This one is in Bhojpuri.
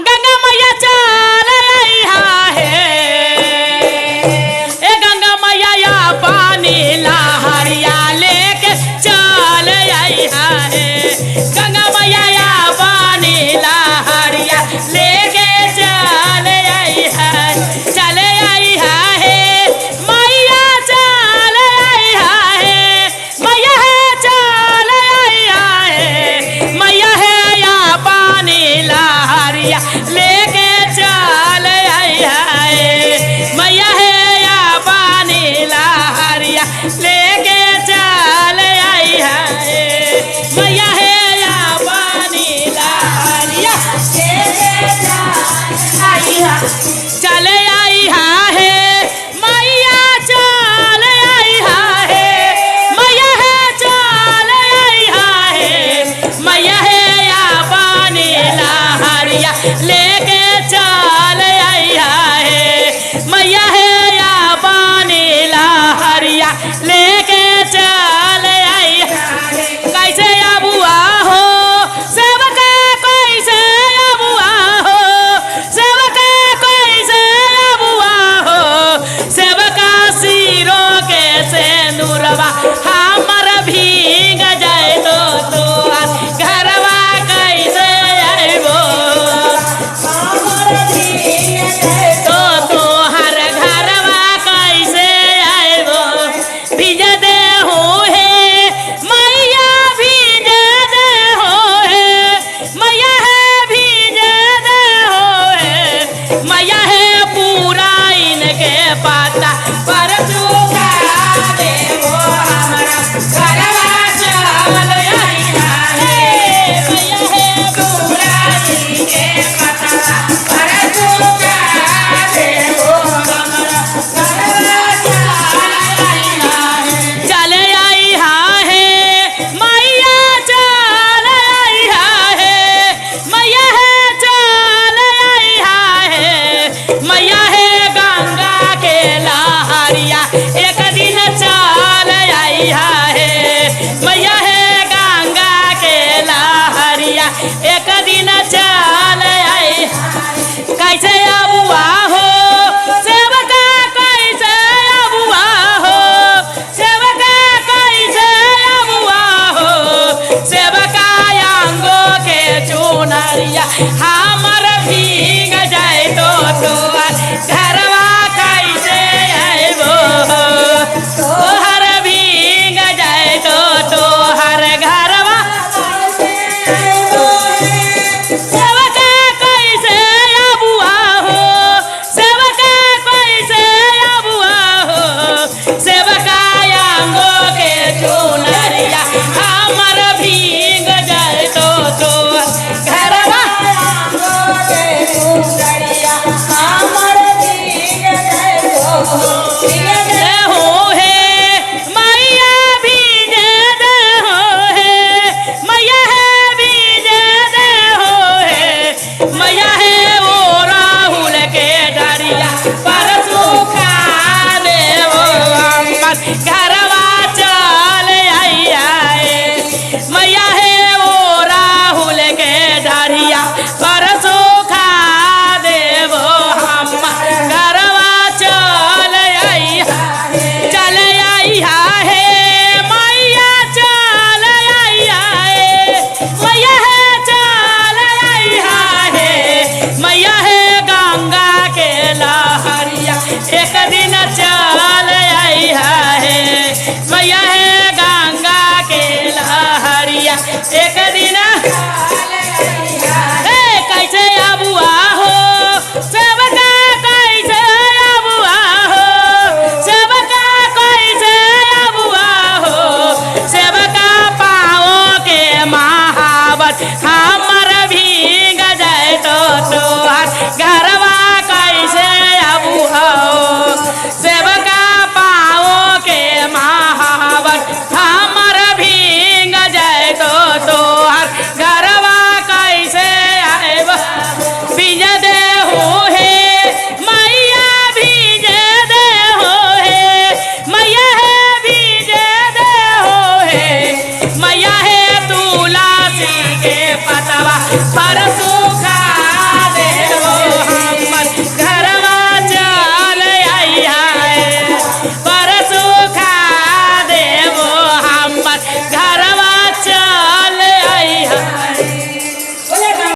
गंगा मैया चल आइहा है ए गंगा मैया या पानी लहरिया लेके चल आइहा है गंगा मैया या पानी लहरिया लेके चल आइहा है मैया चल आइहा है मैया है चल आइहा है मैया है या पानी लहरिया लेके चल आइहा है मैया है या पानी लहरिया लेके चल आइहा है मैया है या पानी लहरिया लेके चल आइहा चल आइहा है मैया चल आइहा है मैया है चल आइहा है मैया है या पानी लहरिया लेके चल आइहा है मैया है या पानी लहरिया लेके चल आइहा है कैसे अबुआ हो सेवका कैसे अबुआ हो सेवका कैसे अबुआ हो सेवका सिरों के सिंदूरवा हमर भीग जाए तो घरवा कैसे आइबो तो तोहर घरवा कैसे आइबो भीज दे हो है मैया भीज दे हो है मैया है भीज दे हो है मैया है पूरा इनके पता पर चुका दे वो हमारा घरवा चल आइहा है मैया है पूरा इनके पता पर चुका दे वो हमारा घरवा चल आइहा है चल आइहा है मैया चल आइहा है मैया है चल आइहा है मैया है गंगा के लहरिया एक दिन चल आइहा है मैया है गंगा के लहरिया एक दिन चल आइहा कैसे अबुआ हो सेवका कैसे अबुआ हो सेवका कैसे अबुआ हो सेवका अंगो के चुनरिया हमर भी